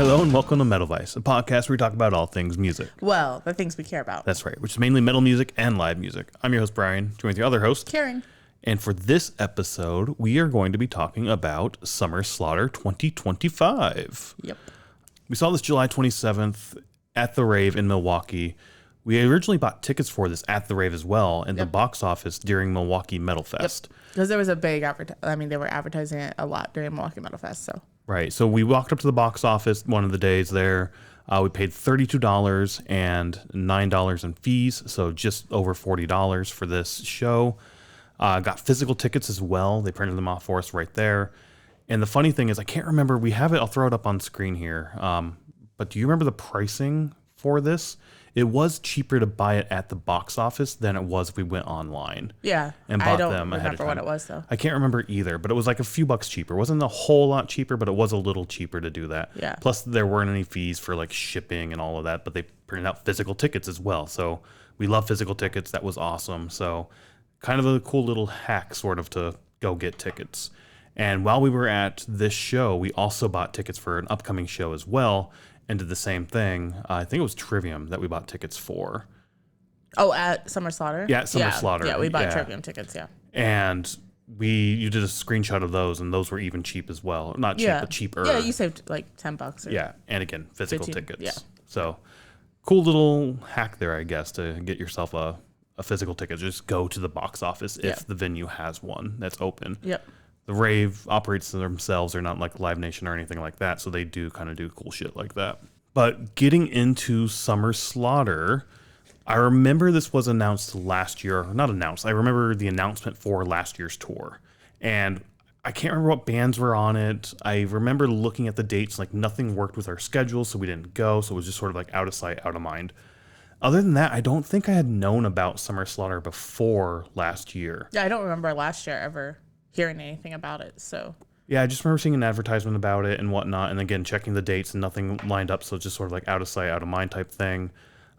Hello and welcome to Metal Vice, a podcast where we talk about all things music. Well, the things we care about. That's right, which is mainly metal music and live music. I'm your host, Brian, joined with your other host, Karen. And for this episode, we are going to be talking about Summer Slaughter 2025. Yep. We saw this July 27th at the Rave in Milwaukee. We originally bought tickets for this at the Rave as well in the box office during Milwaukee Metal Fest. Because there was a big they were advertising it a lot during Milwaukee Metal Fest, so. Right. So we walked up to the box office one of the days there. We paid $32 and $9 in fees, so just over $40 for this show. Got physical tickets as well. They printed them off for us right there. And the funny thing is, I can't remember. We have it. I'll throw it up on screen here. But do you remember the pricing for this? It was cheaper to buy it at the box office than it was if we went online. Yeah, and bought them ahead of time. I don't remember what it was, though. I can't remember either, but it was like a few bucks cheaper. It wasn't a whole lot cheaper, but it was a little cheaper to do that. Yeah. Plus, there weren't any fees for like shipping and all of that, but they printed out physical tickets as well. So we love physical tickets. That was awesome. So kind of a cool little hack sort of to go get tickets. And while we were at this show, we also bought tickets for an upcoming show as well. And did the same thing. I think it was Trivium that we bought tickets for. Oh, at Summer Slaughter? Yeah, Summer Slaughter. Yeah, we bought Trivium tickets, And you did a screenshot of those, and those were even cheap as well. Not cheap, but cheaper. Yeah, you saved like $10. Or and again, physical 15, tickets. Yeah. So, cool little hack there, I guess, to get yourself a physical ticket. Just go to the box office if the venue has one that's open. Yep. The Rave operates themselves. They're not like Live Nation or anything like that, so they do kind of do cool shit like that. But getting into Summer Slaughter, I remember this was announced last year. Not announced. I remember the announcement for last year's tour. And I can't remember what bands were on it. I remember looking at the dates, like nothing worked with our schedule, so we didn't go. So it was just sort of like out of sight, out of mind. Other than that, I don't think I had known about Summer Slaughter before last year. Yeah, I don't remember last year ever hearing anything about it, so. Yeah, I just remember seeing an advertisement about it and whatnot, and again, checking the dates and nothing lined up, so it's just sort of like out of sight, out of mind type thing.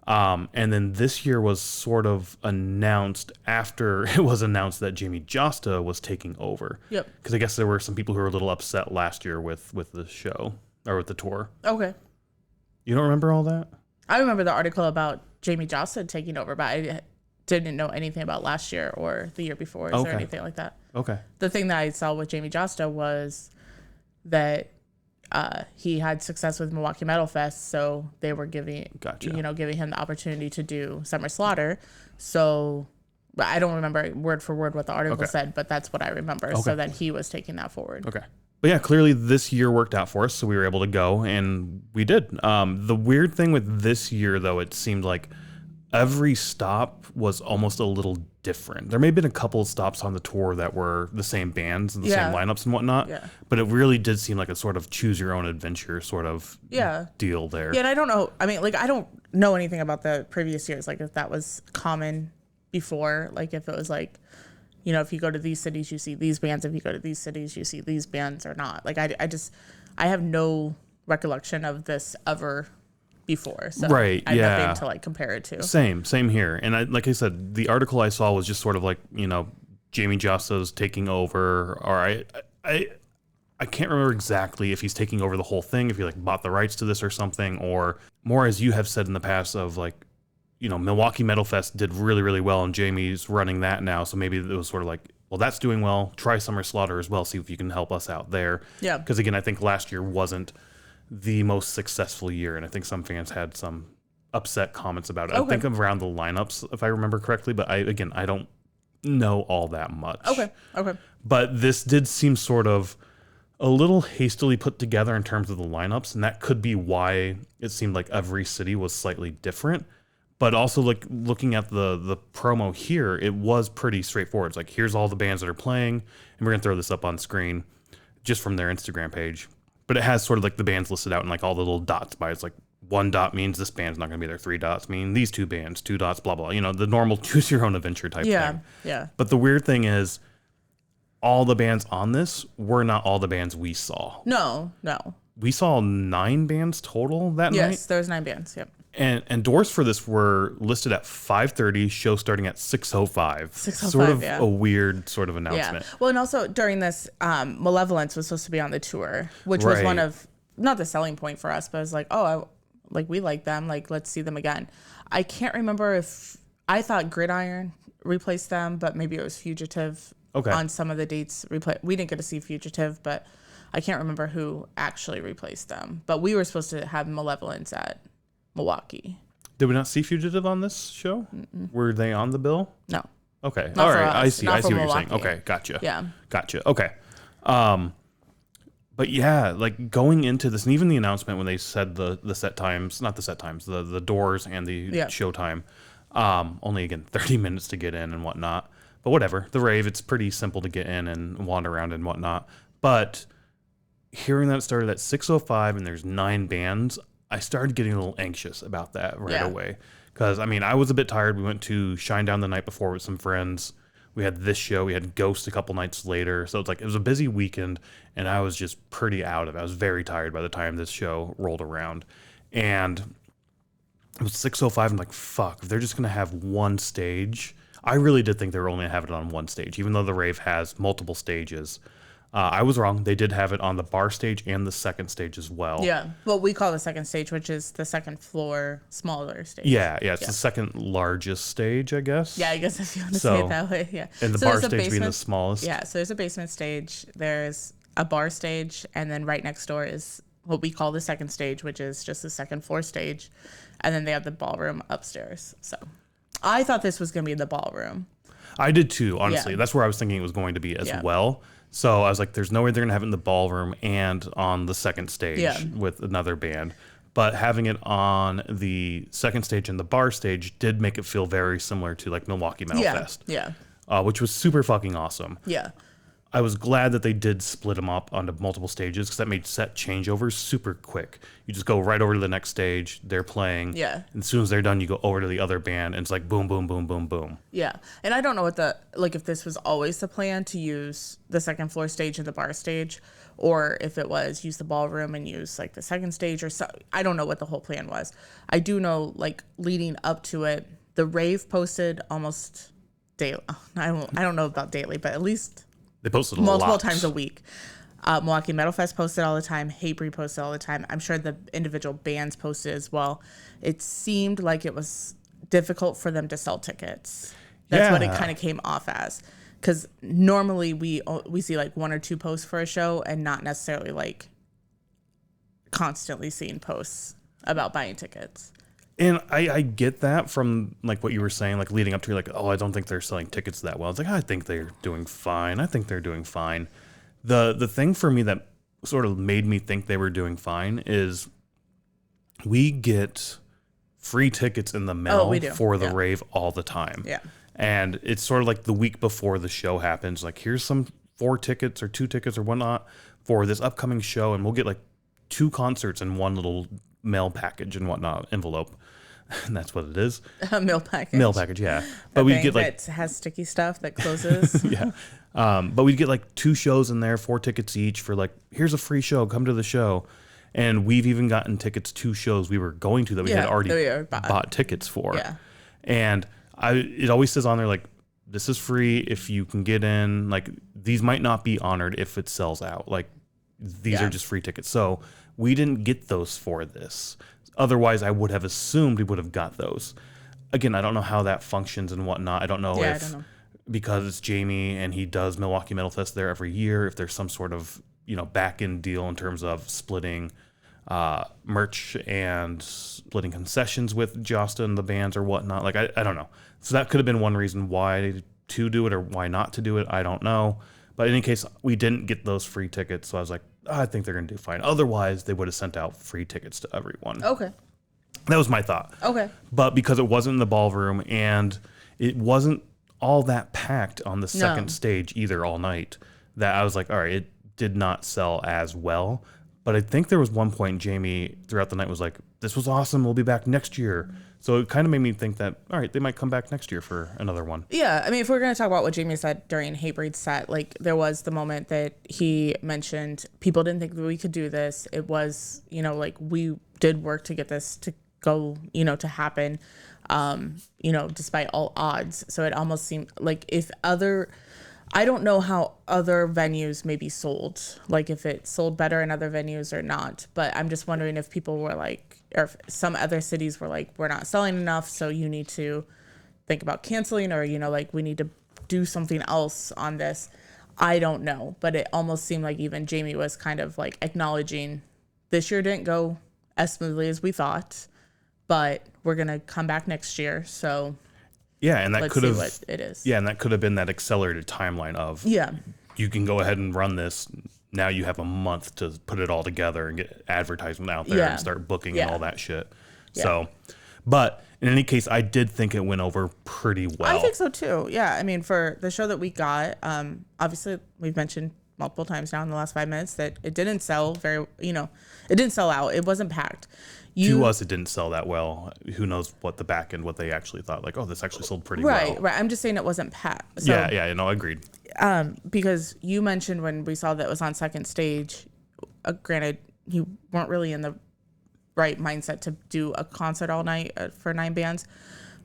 And then this year was sort of announced after it was announced that Jamey Jasta was taking over. Yep. Because I guess there were some people who were a little upset last year with the show, or with the tour. Okay. You don't remember all that? I remember the article about Jamey Jasta taking over, but I didn't know anything about last year or the year before or anything like that. Okay. The thing that I saw with Jamey Jasta was that he had success with Milwaukee Metal Fest, so they were giving him the opportunity to do Summer Slaughter. So I don't remember word for word what the article said, but that's what I remember. So that he was taking that forward. Okay. But yeah, clearly this year worked out for us, so we were able to go, and we did. The weird thing with this year, though, it seemed like every stop was almost a little different. There may have been a couple of stops on the tour that were the same bands and the same lineups and whatnot, but it really did seem like a sort of choose your own adventure sort of deal there. Yeah, and I don't know. I mean, like, I don't know anything about the previous years, like if that was common before, like if it was like, you know, if you go to these cities, you see these bands. If you go to these cities, you see these bands or not. Like, I have no recollection of this ever before, so I have nothing to like compare it to. Same here. And like I said, the article I saw was just sort of like, you know, Jamey Jasta's taking over, or I can't remember exactly if he's taking over the whole thing, if he like bought the rights to this or something, or more as you have said in the past of like, you know, Milwaukee Metal Fest did really, really well and Jamey's running that now, so maybe it was sort of like, well, that's doing well, try Summer Slaughter as well, see if you can help us out there. Yeah. Because again, I think last year wasn't the most successful year, and I think some fans had some upset comments about it. I think around the lineups, if I remember correctly, but I don't know all that much. Okay. But this did seem sort of a little hastily put together in terms of the lineups, and that could be why it seemed like every city was slightly different. But also, like, looking at the promo here, it was pretty straightforward. It's like, here's all the bands that are playing, and we're going to throw this up on screen just from their Instagram page. But it has sort of like the bands listed out in like all the little dots by it's like 1 dot means this band's not going to be there. 3 dots mean these 2 bands, 2 dots, blah, blah. You know, the normal choose your own adventure type thing. Yeah. But the weird thing is all the bands on this were not all the bands we saw. No. We saw 9 bands total that night. Yes, there was 9 bands. Yep. And doors for this were listed at 5:30, show starting at 6:05. Sort of a weird sort of announcement. Yeah. Well, and also during this, Malevolence was supposed to be on the tour, which was one of not the selling point for us, but it was like, oh, we like them. Like, let's see them again. I can't remember if I thought Gridiron replaced them, but maybe it was Fugitive. Okay. On some of the dates, we didn't get to see Fugitive, but I can't remember who actually replaced them. But we were supposed to have Malevolence at Milwaukee. Did we not see Fugitive on this show? Mm-mm. Were they on the bill? No. Okay. Not all right. us. I see. Not I see what Milwaukee. you're saying. Okay. Gotcha. Yeah. Gotcha. Okay. But yeah, like going into this, and even the announcement when they said the set times, not the set times, the doors and the show time, only again 30 minutes to get in and whatnot. But whatever, the Rave, it's pretty simple to get in and wander around and whatnot. But hearing that it started at 6:05 and there's 9 bands, I started getting a little anxious about that right away. Because, I mean, I was a bit tired. We went to Shinedown the night before with some friends. We had this show. We had Ghost a couple nights later. So it's like, it was a busy weekend, and I was just pretty out of it. I was very tired by the time this show rolled around. And it was 6:05. I'm like, fuck, if they're just going to have one stage. I really did think they were only going to have it on one stage, even though the Rave has multiple stages. I was wrong. They did have it on the bar stage and the second stage as well. Yeah. Well, we call the second stage, which is the second floor, smaller stage. Yeah. It's the second largest stage, I guess. Yeah, I guess if you want to say it that way. Yeah. And the bar stage being the smallest. Yeah. So there's a basement stage. There's a bar stage. And then right next door is what we call the second stage, which is just the second floor stage. And then they have the ballroom upstairs. So I thought this was going to be the ballroom. I did too, honestly. That's where I was thinking it was going to be as well. So I was like, there's no way they're going to have it in the ballroom and on the second stage with another band. But having it on the second stage and the bar stage did make it feel very similar to like Milwaukee Metal Fest. Yeah. Which was super fucking awesome. Yeah. I was glad that they did split them up onto multiple stages because that made set changeovers super quick. You just go right over to the next stage, they're playing. Yeah. And as soon as they're done, you go over to the other band, and it's like boom, boom, boom, boom, boom. Yeah. And I don't know what if this was always the plan to use the second floor stage and the bar stage, or if it was use the ballroom and use like the second stage or so. I don't know what the whole plan was. I do know like leading up to it, the Rave posted almost daily. I don't know about daily, but at least they posted multiple times a week. Milwaukee Metal Fest posted all the time. Hatebreed posted all the time. I'm sure the individual bands posted as well. It seemed like it was difficult for them to sell tickets. That's what it kind of came off as. Because normally we see like 1 or 2 posts for a show and not necessarily like constantly seeing posts about buying tickets. And I get that from like what you were saying, like leading up to like, oh, I don't think they're selling tickets that well. It's like, I think they're doing fine. The thing for me that sort of made me think they were doing fine is we get free tickets in the mail for the Rave all the time. Yeah. And it's sort of like the week before the show happens, like here's some 4 tickets or 2 tickets or whatnot for this upcoming show. And we'll get like 2 concerts in one little mail package and whatnot envelope. And that's what it is. A mail package. Mail package, yeah. But we get like that has sticky stuff that closes. yeah. But we'd get like 2 shows in there, 4 tickets each for like, here's a free show, come to the show. And we've even gotten tickets to shows we were going to that we had already bought tickets for. Yeah. And it always says on there like, this is free if you can get in. Like these might not be honored if it sells out. Like these are just free tickets. So we didn't get those for this. Otherwise, I would have assumed we would have got those. Again, I don't know how that functions and whatnot. I don't know if because it's Jamey and he does Milwaukee Metal Fest there every year, if there's some sort of back end deal in terms of splitting merch and splitting concessions with Jasta and the bands or whatnot. Like I don't know. So that could have been one reason why to do it or why not to do it. I don't know. But in any case, we didn't get those free tickets. So I was like, I think they're going to do fine. Otherwise, they would have sent out free tickets to everyone. Okay. That was my thought. Okay. But because it wasn't in the ballroom and it wasn't all that packed on the second stage either all night, that I was like, all right, it did not sell as well. But I think there was one point Jamey throughout the night was like, this was awesome. We'll be back next year. So it kind of made me think that, all right, they might come back next year for another one. Yeah. I mean, if we're going to talk about what Jamey said during Hatebreed's set, like there was the moment that he mentioned people didn't think that we could do this. It was, like we did work to get this to go, to happen, despite all odds. So it almost seemed like if other I don't know how other venues may be sold, like if it sold better in other venues or not. But I'm just wondering if people were like, or if some other cities were like, we're not selling enough, so you need to think about canceling, or, like we need to do something else on this. I don't know. But it almost seemed like even Jamey was kind of like acknowledging this year didn't go as smoothly as we thought, but we're going to come back next year. So yeah, and that could have what it is. Yeah, and that could have been that accelerated timeline of you can go ahead and run this. Now you have a month to put it all together and get advertisement out there and start booking and all that shit. Yeah. So, but in any case, I did think it went over pretty well. I think so too. Yeah, I mean, for the show that we got, obviously we've mentioned multiple times now in the last 5 minutes that it didn't sell it didn't sell out. It wasn't packed. To us, it didn't sell that well. Who knows what the back end, what they actually thought? Like, oh, this actually sold pretty well. Right. I'm just saying it wasn't packed. So, agreed. Because you mentioned when we saw that it was on second stage, granted, you weren't really in the right mindset to do a concert all night for 9 bands.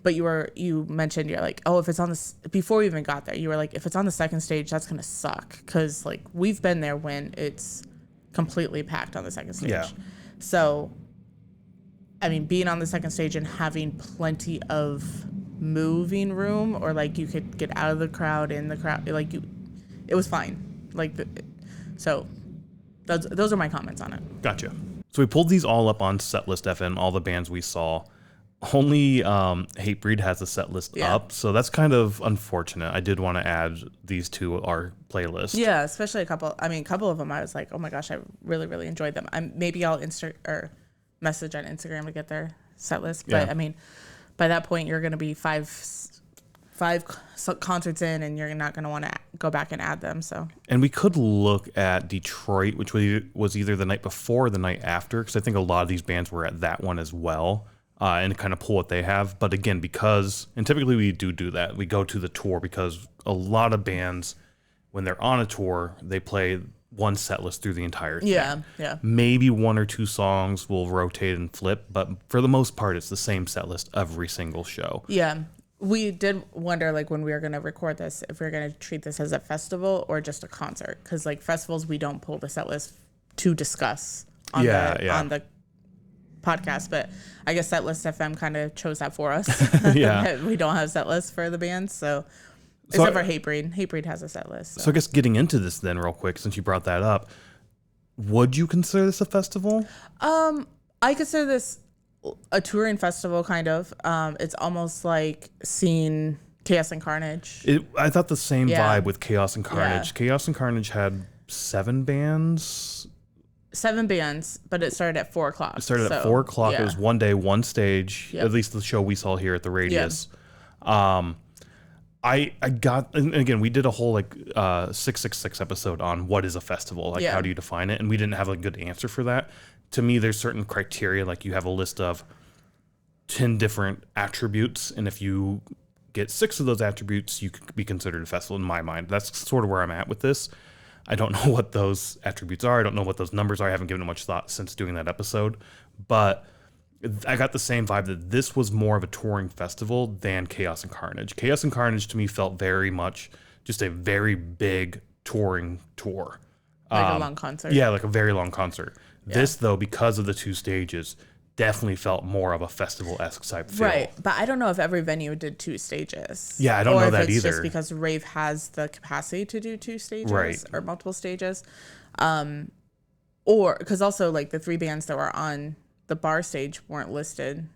But you mentioned, you're like, oh, if it's on before we even got there, you were like, if it's on the second stage, that's going to suck. Because, like, we've been there when it's completely packed on the second stage. Yeah. So, I mean, being on the second stage and having plenty of moving room, or, like, you could get out of the crowd, in the crowd, like, it was fine. Like, so those are my comments on it. Gotcha. So we pulled these all up on Setlist FM, all the bands we saw. Only Hatebreed has a set list up, so that's kind of unfortunate. I did want to add these to our playlist. Yeah, especially a couple of them. I was like, oh my gosh, I really, really enjoyed them. Maybe I'll message on Instagram to get their set list. But I mean, by that point, you're going to be five concerts in, and you're not going to want to go back and add them. So, and we could look at Detroit, which was either the night before or the night after, because I think a lot of these bands were at that one as well. And kind of pull what they have. But again, and typically we do that. We go to the tour because a lot of bands, when they're on a tour, they play one set list through the entire thing. Yeah. Maybe 1 or 2 songs will rotate and flip, but for the most part, it's the same set list every single show. Yeah. We did wonder, like, when we were going to record this, if we were going to treat this as a festival or just a concert. Because, like, festivals, we don't pull the set list to discuss on the podcast, but I guess Setlist FM kind of chose that for us. We don't have set lists for the bands, so except for Hatebreed. Hatebreed has a set list. So I guess getting into this then real quick, since you brought that up, would you consider this a festival? I consider this a touring festival, kind of. It's almost like seeing Chaos and Carnage. I thought the same vibe with Chaos and Carnage. Chaos and Carnage had 7 bands. 7 bands, but it started at 4 o'clock. It started at 4 o'clock. It was one day, one stage. At least the show we saw here at the Radius. I got, and again, we did a whole 666 episode on what is a festival, how do you define it, and we didn't have a good answer for that. To me, there's certain criteria, like you have a list of 10 different attributes, and if you get 6 of those attributes, you could be considered a festival in my mind. That's sort of where I'm at with this. I don't know what those attributes are. I don't know what those numbers are. I haven't given it much thought since doing that episode. But I got the same vibe that this was more of a touring festival than Chaos and Carnage. Chaos and Carnage to me felt very much just a very big touring tour. Like a long concert. Yeah, like a very long concert. Yeah. This, though, because of the 2 stages, definitely felt more of a festival-esque type feel. Right, but I don't know if every venue did 2 stages. Yeah, I don't know that either. Or if it's just because Rave has the capacity to do 2 stages or multiple stages. Or, because also, like, the 3 bands that were on the bar stage weren't listed.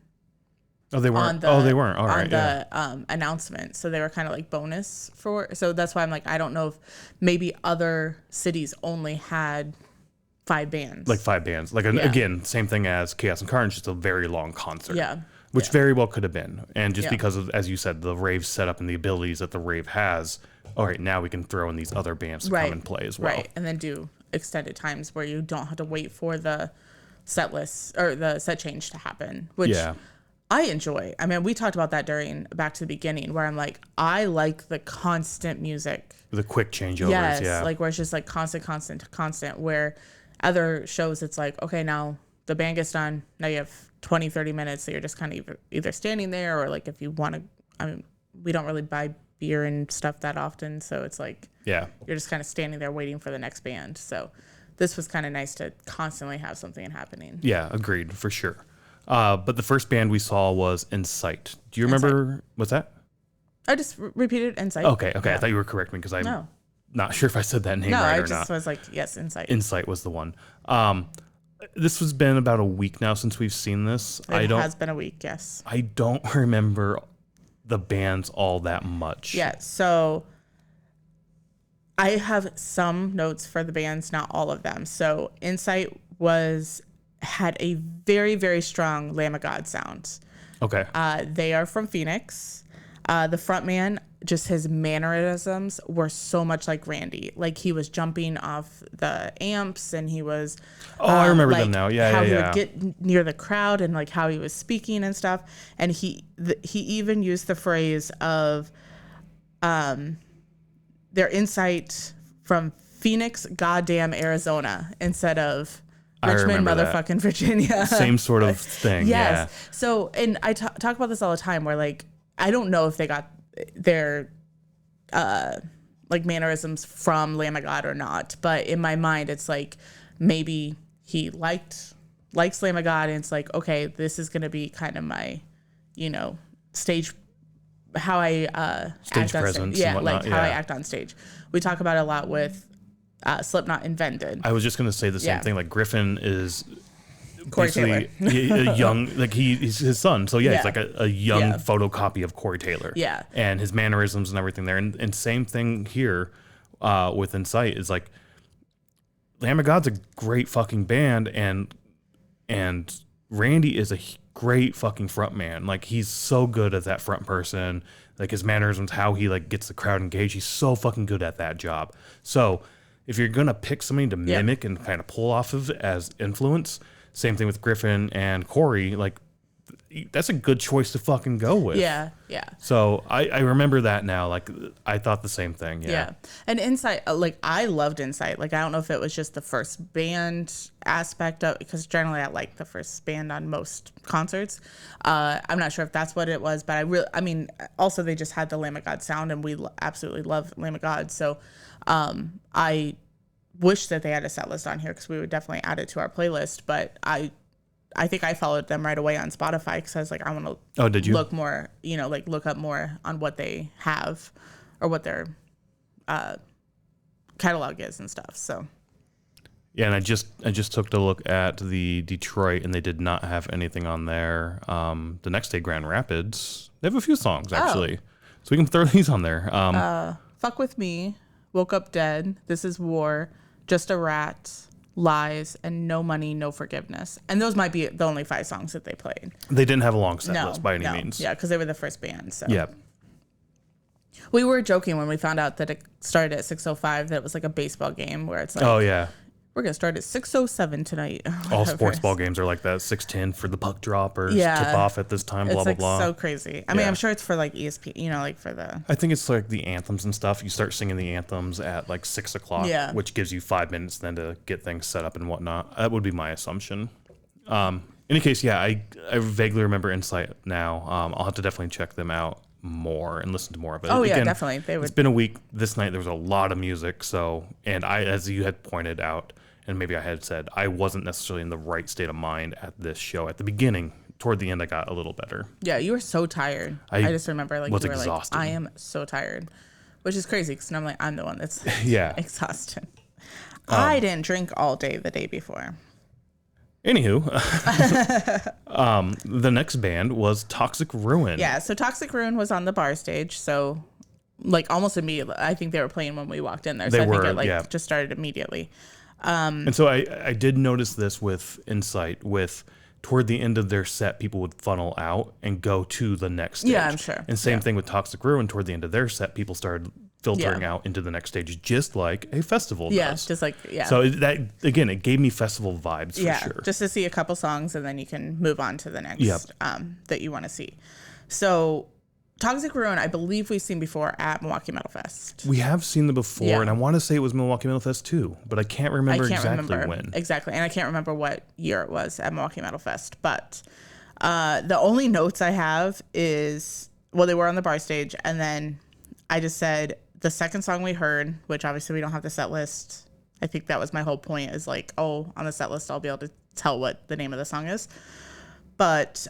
Oh, they weren't? They weren't. All right, on the announcement. So they were kind of like bonus for... So that's why I'm like, I don't know if maybe other cities only had 5 bands. Like 5 bands. Again, same thing as Chaos and Carnage, just a very long concert. Yeah. Which very well could have been. And just because of, as you said, the Rave setup and the abilities that the Rave has, all right, now we can throw in these other bands to come and play as well. Right. And then do extended times where you don't have to wait for the set list or the set change to happen, which I enjoy. I mean, we talked about that during Back to the Beginning, where I'm like, I like the constant music. The quick changeovers, like where it's just like constant, where other shows, it's like, okay, now the band gets done. Now you have 20, 30 minutes. So you're just kind of either standing there or like if you want to, I mean, we don't really buy beer and stuff that often. So it's like, Yeah. you're just kind of standing there waiting for the next band. So this was kind of nice to constantly have something happening. Yeah, agreed, for sure. But the first band we saw was Insight. Do you remember? What's that? I just repeated Insight. Okay. Yeah. I thought you were correcting me because I'm No. not sure if I said that name No, right I or just not. was like, yes, Insight. Insight was the one. This has been about a week now since we've seen this. It has been a week, yes. I don't remember the bands all that much. Yeah, so I have some notes for the bands, not all of them. So Insight had a very, very strong Lamb of God sound. Okay. They are from Phoenix. The frontman, just his mannerisms were so much like Randy. Like he was jumping off the amps and he was. I remember them now. Yeah, how yeah, he yeah. would get near the crowd and like how he was speaking and stuff. And he even used the phrase of, their Insight from Phoenix, goddamn Arizona, instead of Richmond, motherfucking Virginia. Same sort of thing. Yes. Yeah. So, and I talk about this all the time where like, I don't know if they got their like mannerisms from Lamb of God or not, but in my mind, it's like maybe he likes Lamb of God, and it's like, okay, this is going to be kind of my, stage, how I Stage act on presence stage. and Yeah, whatnot, like how I yeah. act on stage. We talk about it a lot with Slipknot Invented. I was just gonna say the same Yeah. thing. Like Griffin is Corey Taylor. a young, like he's his son. So yeah, Yeah. he's like a young Yeah. photocopy of Corey Taylor. Yeah. And his mannerisms and everything there. And same thing here with Insight is like Lamb of God's a great fucking band, and Randy is a great fucking front man. Like he's so good at that front person. Like his mannerisms, how he like gets the crowd engaged. He's so fucking good at that job. So if you're gonna pick somebody to mimic and kind of pull off of as influence, same thing with Griffin and Corey. Like that's a good choice to fucking go with. Yeah, yeah. So I remember that now. Like I thought the same thing. Yeah. And Insight, like I loved Insight. Like I don't know if it was just the first band aspect of, because generally I like the first band on most concerts. I'm not sure if that's what it was, but I mean, also they just had the Lamb of God sound, and we absolutely love Lamb of God. So I wish that they had a set list on here because we would definitely add it to our playlist. But I think I followed them right away on Spotify because I was like, I want to look more, like look up more on what they have or what their catalog is and stuff. So yeah, and I just took a look at the Detroit, and they did not have anything on there. The next day, Grand Rapids, they have a few songs actually, so we can throw these on there. Fuck With Me, Woke Up Dead, This Is War, Just a Rat, Lies, and No Money, No Forgiveness. And those might be the only 5 songs that they played. They didn't have a long set list by any means. Yeah, because they were the first band. So Yeah. we were joking when we found out that it started at 6:05, that it was like a baseball game where it's like, Oh yeah. we're going to start at 6:07 tonight. All sports ball games are like that. 6:10 for the puck drop or Yeah. tip off at this time. It's Blah like blah blah. so crazy. I mean, Yeah. I'm sure it's for like ESP, like for the. I think it's like the anthems and stuff. You start singing the anthems at like 6 o'clock, Yeah. which gives you 5 minutes then to get things set up and whatnot. That would be my assumption. In any case, yeah, I vaguely remember Insight now. I'll have to definitely check them out more and listen to more of it. Oh, yeah, Again, definitely. They would. It's been a week. This night there was a lot of music. So, and I, as you had pointed out, and maybe I had said, I wasn't necessarily in the right state of mind at this show. At the beginning, toward the end, I got a little better. Yeah, you were so tired. I just remember like was you were exhausted. like, I am so tired, which is crazy because I'm like, I'm the one that's Yeah. exhausted. I didn't drink all day the day before. Anywho, the next band was Toxic Ruin. Yeah, so Toxic Ruin was on the bar stage, so like almost immediately. I think they were playing when we walked in there, so They I think were, it like yeah. just started immediately. And so I did notice this with Insight, with toward the end of their set, people would funnel out and go to the next stage. Yeah, I'm sure. And same Yeah. thing with Toxic Ruin, toward the end of their set, people started filtering out into the next stage, just like a festival Yeah, does. just like So that, again, it gave me festival vibes for sure. just to see a couple songs and then you can move on to the next Yep. that you want to see. So Toxic Ruin, I believe we've seen before at Milwaukee Metal Fest. We have seen them before, Yeah. and I want to say it was Milwaukee Metal Fest too, but I can't remember when. Exactly, and I can't remember what year it was at Milwaukee Metal Fest. But the only notes I have is, well, they were on the bar stage, and then I just said the second song we heard, which obviously we don't have the set list. I think that was my whole point, is like, oh, on the set list I'll be able to tell what the name of the song is. But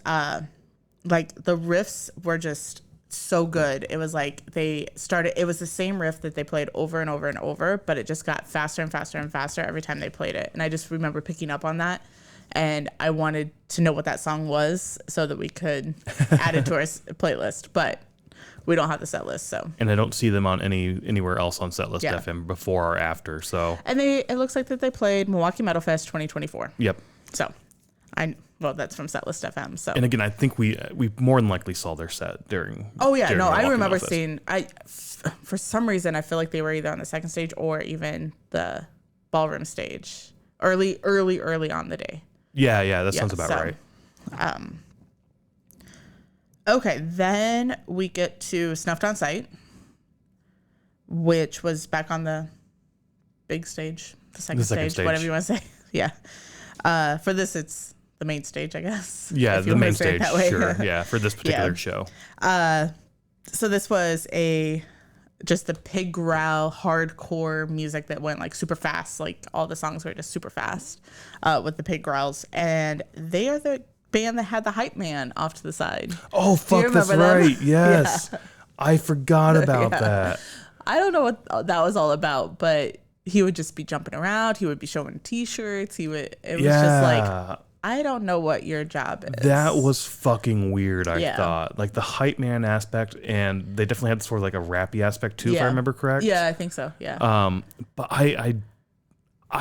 like the riffs were just so good. It was like it was the same riff that they played over and over and over, but it just got faster and faster and faster every time they played it. And I just remember picking up on that. And I wanted to know what that song was so that we could add it to our playlist. But we don't have the set list, so. And I don't see them on anywhere else on Setlist FM before or after. So. And it looks like that they played Milwaukee Metal Fest 2024. Yep. So, that's from Setlist FM. So. And again, I think we more than likely saw their set during. Oh yeah, no, I remember Metal seeing. For some reason, I feel like they were either on the second stage or even the ballroom stage early on the day. Yeah, that sounds about right. Okay, then we get to Snuffed on Sight, which was back on the big stage, the second stage, whatever you want to say. Yeah. For this, it's the main stage, I guess. Yeah, the main stage, sure. Yeah, for this particular show. So this was just the pig growl hardcore music that went like super fast. Like all the songs were just super fast with the pig growls. And they are the band that had the hype man off to the side. Oh, fuck, that's right. Yes. Yeah. I forgot about that. I don't know what that was all about, but he would just be jumping around. He would be showing T-shirts. It was just like, I don't know what your job is. That was fucking weird, I thought. Like the hype man aspect, and they definitely had sort of like a rappy aspect too, if I remember correct. Yeah, I think so, yeah. But I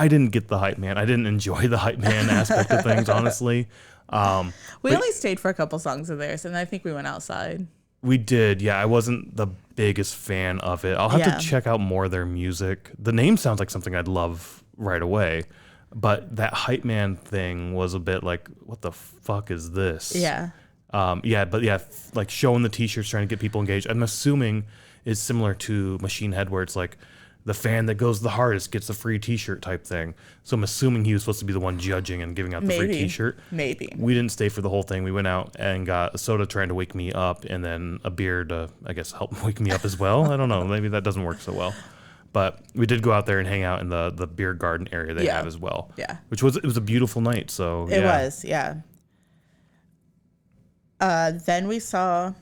didn't get the hype man. I didn't enjoy the hype man aspect of things, honestly. We only stayed for a couple songs of theirs, and I think we went outside. We did, yeah. I wasn't the biggest fan of it. I'll have to check out more of their music. The name sounds like something I'd love right away. But that hype man thing was a bit like, what the fuck is this? Yeah. Like showing the T-shirts, trying to get people engaged. I'm assuming is similar to Machine Head, where it's like the fan that goes the hardest gets a free T-shirt type thing. So I'm assuming he was supposed to be the one judging and giving out the free T-shirt. Maybe. We didn't stay for the whole thing. We went out and got a soda trying to wake me up, and then a beer to, I guess, help wake me up as well. I don't know. Maybe that doesn't work so well. But we did go out there and hang out in the beer garden area they have as well. Yeah. It was a beautiful night. So it was, yeah. Then we saw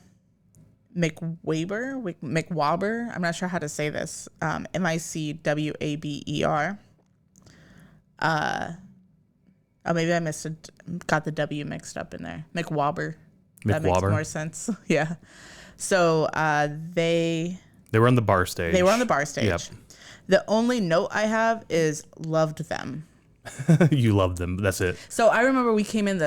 McWaber. I'm not sure how to say this. MICWABER. Maybe I got the W mixed up in there. McWaber. That makes more sense. Yeah. So they were on the bar stage. Yep. The only note I have is loved them. You loved them. That's it. So I remember we came in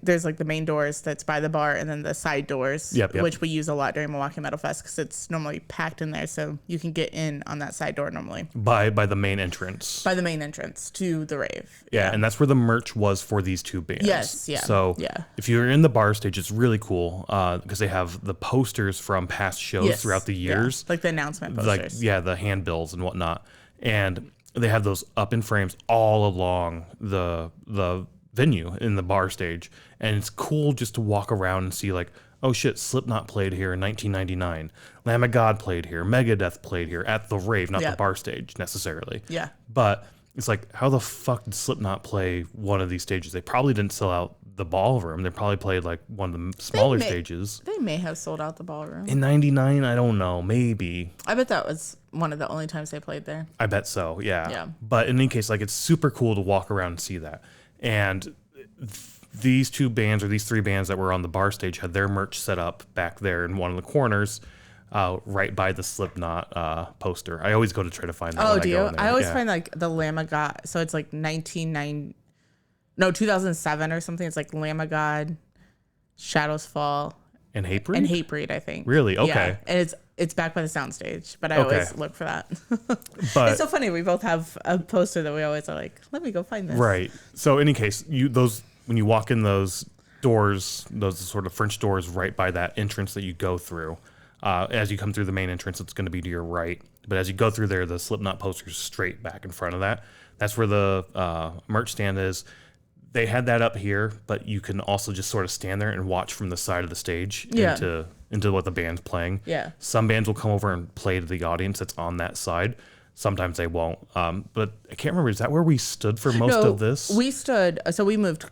there's like the main doors that's by the bar, and then the side doors, which we use a lot during Milwaukee Metal Fest because it's normally packed in there, so you can get in on that side door normally. By the main entrance. By the main entrance to the Rave. Yeah, and that's where the merch was for these two bands. Yes, yeah. So if you're in the bar stage, it's really cool because they have the posters from past shows throughout the years. Yeah. Like the announcement posters. Like, the handbills and whatnot. And they have those up in frames all along the venue in the bar stage, and it's cool just to walk around and see like, oh shit, Slipknot played here in 1999, Lamb of God played here, Megadeth played here at the Rave, not the bar stage necessarily. Yeah. But it's like, how the fuck did Slipknot play one of these stages? They probably didn't sell out the ballroom. They probably played like one of the smaller stages. They may have sold out the ballroom. In 99, I don't know, maybe. I bet that was one of the only times they played there. I bet so, yeah. But in any case, like, it's super cool to walk around and see that. And these two bands, or these three bands that were on the bar stage, had their merch set up back there in one of the corners, right by the Slipknot poster. I always go to try to find that. Oh, do you? I always find like the Lamb of God. So it's like 2007 or something. It's like Lamb of God, Shadows Fall, and Hatebreed? And Hatebreed, I think. Really? Okay. Yeah. And it's back by the soundstage, but I always look for that. But it's so funny. We both have a poster that we always are like, let me go find this. Right. So in any case, when you walk in those doors, those sort of French doors right by that entrance that you go through, as you come through the main entrance, it's going to be to your right. But as you go through there, the Slipknot poster's straight back in front of that. That's where the merch stand is. They had that up here, but you can also just sort of stand there and watch from the side of the stage into into what the band's playing. Yeah. Some bands will come over and play to the audience that's on that side. Sometimes they won't. But I can't remember. Is that where we stood for most of this? We stood. So we moved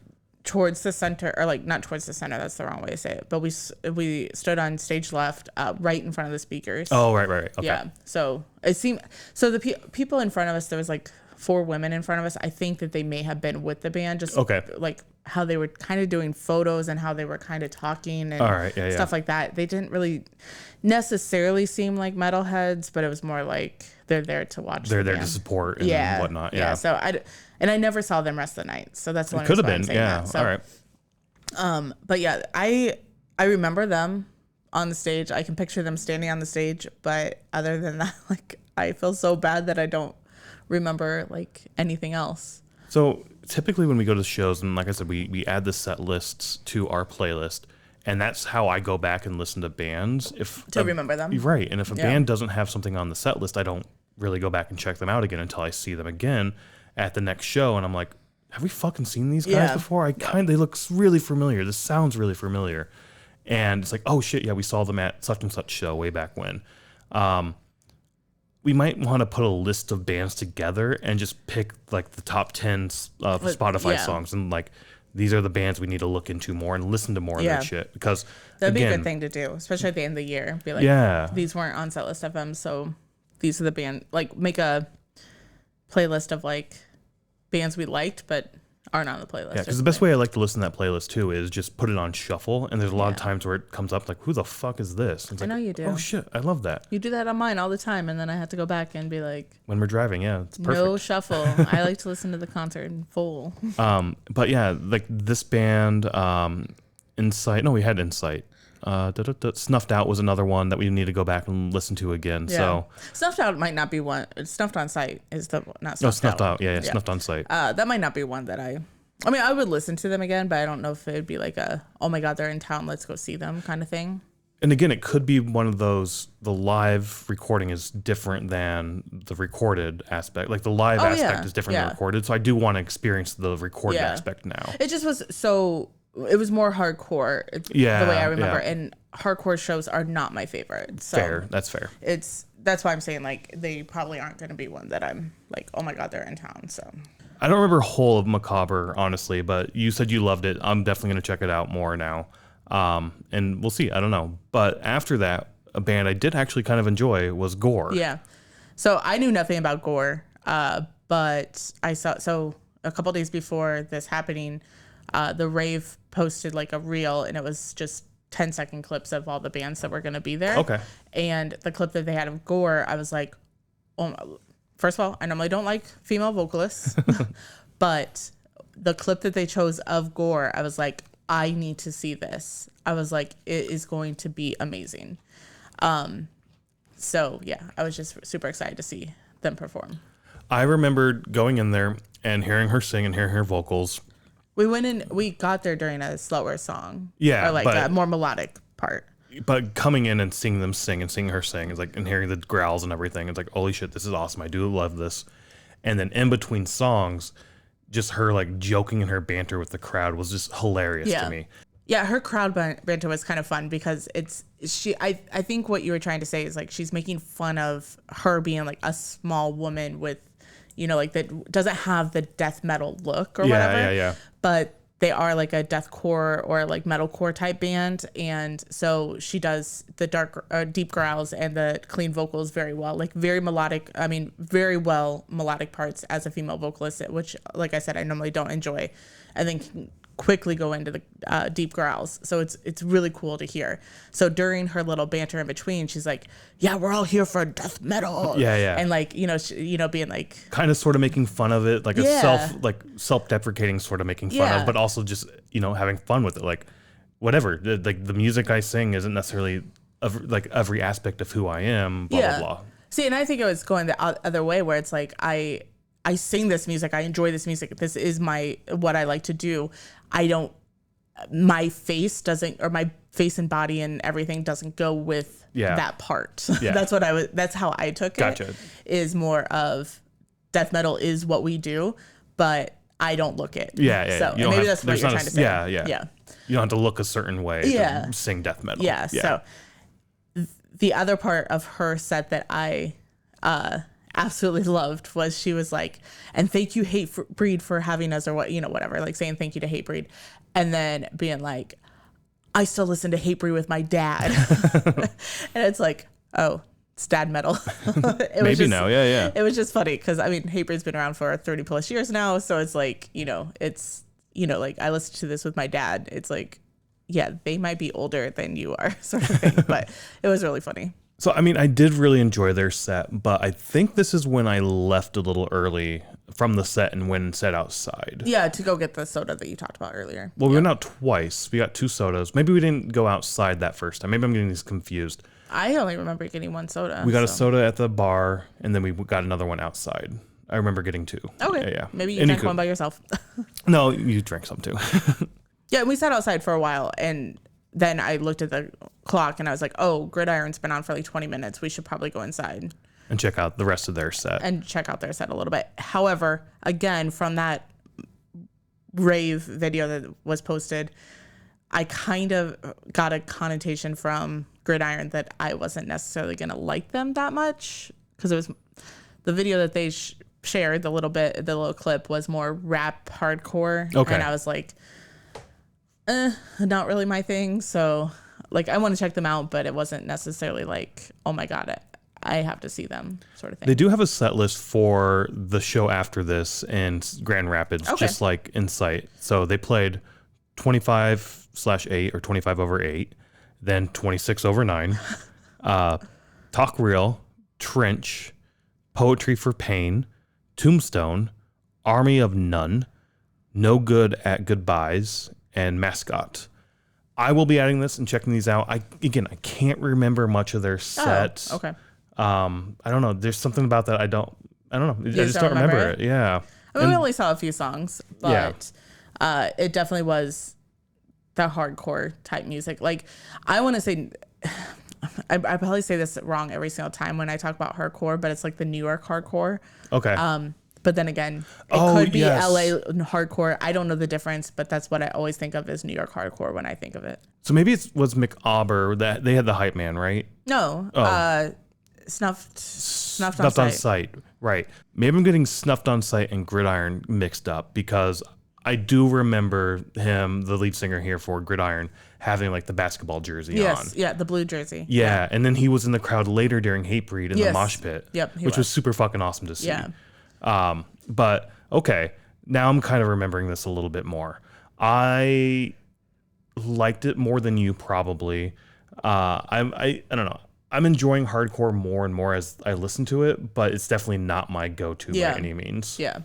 towards the center, or like not towards the center. That's the wrong way to say it. But we stood on stage left, right in front of the speakers. Oh, right. Okay. Yeah. So it seemed. So the people in front of us, there was like 4 women in front of us. I think that they may have been with the band. Just like how they were kind of doing photos and how they were kind of talking and stuff like that. They didn't really necessarily seem like metalheads, but it was more like they're there to watch. They're there to support and whatnot. Yeah. So I never saw them rest of the night. So that's one. Could have been. Yeah. So, all right. But yeah, I remember them on the stage. I can picture them standing on the stage. But other than that, like I feel so bad that I don't remember like anything else. So typically when we go to shows, and like I said, we add the set lists to our playlist, and that's how I go back and listen to bands. Remember them. Right. And if a band doesn't have something on the set list, I don't really go back and check them out again until I see them again at the next show. And I'm like, have we fucking seen these guys before? They look really familiar. This sounds really familiar. And it's like, oh shit, yeah, we saw them at such and such show way back when. We might want to put a list of bands together and just pick like the top 10 Spotify songs, and like these are the bands we need to look into more and listen to more of their shit, because that'd be a good thing to do, especially at the end of the year. Be like, these weren't on Setlist FM, so these are the band. Like make a playlist of like bands we liked but aren't on the playlist. Yeah, because the best way I like to listen to that playlist too is just put it on shuffle, and there's a lot of times where it comes up like, who the fuck is this? I know you do. Oh shit, I love that. You do that on mine all the time, and then I have to go back and be like, when we're driving, it's perfect. No shuffle. I like to listen to the concert in full. But yeah, like this band, Insight. No, we had Insight. Snuffed Out was another one that we need to go back and listen to again. Yeah. So Snuffed Out might not be one. Snuffed on Sight is the not Snuffed, Snuffed Out. Yeah, Snuffed on Sight. That might not be one that I mean, I would listen to them again, but I don't know if it'd be like a, oh my God, they're in town, let's go see them kind of thing. And again, it could be one of those, the live recording is different than the recorded aspect. Like the live aspect is different than recorded. So I do want to experience the recorded aspect now. It just was it was more hardcore, the way I remember. And hardcore shows are not my favorite. So fair. That's fair. That's why I'm saying like they probably aren't going to be one that I'm like, oh my God, they're in town. So I don't remember whole of Macabre, honestly, but you said you loved it. I'm definitely going to check it out more now. And we'll see. I don't know. But after that, a band I did actually kind of enjoy was Gore. Yeah. So I knew nothing about Gore, but I saw, so a couple days before this happening, the Rave posted like a reel, and it was just 10-second clips of all the bands that were going to be there. Okay. And the clip that they had of Gore, I was like, oh, first of all, I normally don't like female vocalists, but the clip that they chose of Gore, I was like, I need to see this. I was like, it is going to be amazing. So yeah, I was just super excited to see them perform. I remembered going in there and hearing her sing and hearing her vocals. We got there during a slower song. Yeah. Or like a more melodic part. But coming in and seeing them sing and seeing her sing is like, and hearing the growls and everything, it's like, holy shit, this is awesome. I do love this. And then in between songs, just her like joking and her banter with the crowd was just hilarious to me. Yeah, her crowd banter was kind of fun because I think what you were trying to say is like she's making fun of her being like a small woman with, like that doesn't have the death metal look or whatever. Yeah. But they are like a deathcore or like metalcore type band, and so she does the deep growls and the clean vocals very well, like very melodic. I mean, very well melodic parts as a female vocalist, which, like I said, I normally don't enjoy, and then can quickly go into the deep growls. So it's really cool to hear. So during her little banter in between, she's like, "Yeah, we're all here for death metal." Yeah. And like being like kind of sort of making fun of it, like a self-deprecating sort of making fun of, but also just having fun with it, like whatever. Like the music I sing isn't necessarily like every aspect of who I am. Blah blah blah. See, and I think it was going the other way, where it's like I sing this music, I enjoy this music. This is what I like to do. My face and body and everything doesn't go with that part. Yeah. That's how I took it. Gotcha. Is more of death metal is what we do, but I don't look it. Yeah. So maybe that's what you're trying to say. Yeah. You don't have to look a certain way to sing death metal. Yeah. So the other part of her set that I absolutely loved was she was like, and thank you Hatebreed for having us, or what, whatever, like saying thank you to Hatebreed, and then being like, I still listen to Hatebreed with my dad. And it's like, oh, it's dad metal. It was just funny because I mean Hatebreed's been around for 30 plus years now, so it's like, it's like I listen to this with my dad. It's like, yeah, they might be older than you are, sort of thing. But it was really funny. So, I mean, I did really enjoy their set, but I think this is when I left a little early from the set and went and sat outside. Yeah, to go get the soda that you talked about earlier. Well, we went out twice. We got 2 sodas. Maybe we didn't go outside that first time. Maybe I'm getting these confused. I only remember getting 1 soda. We got a soda at the bar, and then we got another one outside. I remember getting 2. Okay. Yeah. Maybe you drank one by yourself. No, you drank some too. Yeah, we sat outside for a while, and then I looked at the clock, and I was like, oh, Gridiron's been on for like 20 minutes. We should probably go inside. And check out the rest of their set. And check out their set a little bit. However, again, from that Rave video that was posted, I kind of got a connotation from Gridiron that I wasn't necessarily going to like them that much, because it was the video that they shared, the little clip was more rap hardcore. Okay. And I was like, not really my thing. So like, I want to check them out, but it wasn't necessarily like, oh my God, I have to see them, sort of thing. They do have a set list for the show after this in Grand Rapids, just like Insight. So they played 25/8 or 25/8, then 26/9, Talk Real, Trench, Poetry for Pain, Tombstone, Army of None, No Good at Goodbyes, and Mascot. I will be adding this and checking these out. I can't remember much of their sets. Oh, okay. I don't know. There's something about that I don't know. I just don't remember it. Yeah. I mean, we only saw a few songs, but it definitely was the hardcore type music. Like, I want to say, I probably say this wrong every single time when I talk about hardcore, but it's like the New York hardcore. Okay. But then again, it could be LA hardcore. I don't know the difference, but that's what I always think of as New York hardcore when I think of it. So maybe it was McAuber that they had the hype man, right? No. Snuffed on sight. Right. Maybe I'm getting Snuffed on Sight and Gridiron mixed up, because I do remember him, the lead singer here for Gridiron, having like the basketball jersey on. Yeah, the blue jersey. Yeah, and then he was in the crowd later during Hatebreed in the mosh pit. Yep, which was super fucking awesome to see. Yeah. But okay, now I'm kind of remembering this a little bit more. I liked it more than you probably. I don't know. I'm enjoying hardcore more and more as I listen to it, but it's definitely not my go-to by any means. Yeah.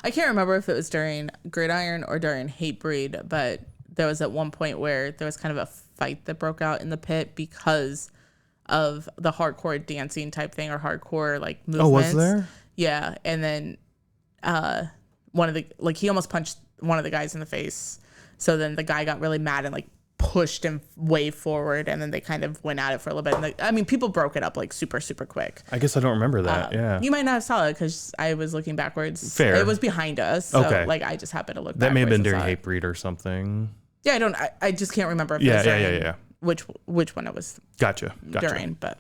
I can't remember if it was during Gridiron or during Hatebreed, but there was at one point where there was kind of a fight that broke out in the pit because of the hardcore dancing type thing, or hardcore like movements. Oh, was there? Yeah. And then one of the, like, he almost punched one of the guys in the face. So then the guy got really mad and like pushed him way forward, and then they kind of went at it for a little bit. And people broke it up like super, super quick. I guess I don't remember that. Yeah. You might not have saw it because I was looking backwards. Fair. It was behind us. So, okay. like, I just happened to look that may have been during Hatebreed Hatebreed or something. Yeah, I just can't remember if it was during which one it was Gotcha. during, but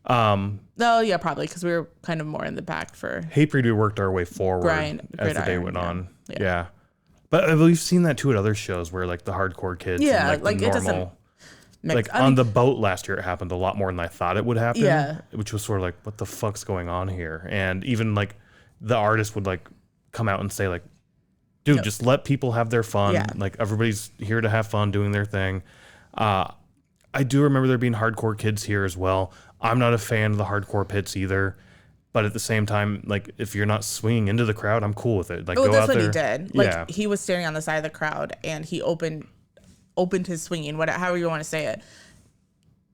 no, yeah, probably because we were kind of more in the back for Hatebreed. We worked our way forward as the day went on. Yeah. But we've seen that too at other shows where like the hardcore kids and like the normal, like on the boat last year, it happened a lot more than I thought it would happen. Yeah. Which was sort of like, what the fuck's going on here? And even like the artist would like come out and say like, dude, just let people have their fun. Yeah. Like everybody's here to have fun doing their thing. I do remember there being hardcore kids here as well. I'm not a fan of the hardcore pits either. But at the same time, like, if you're not swinging into the crowd, I'm cool with it. Like, go that's out what there. he did. Like, he was standing on the side of the crowd, and he opened his swinging, however you want to say it,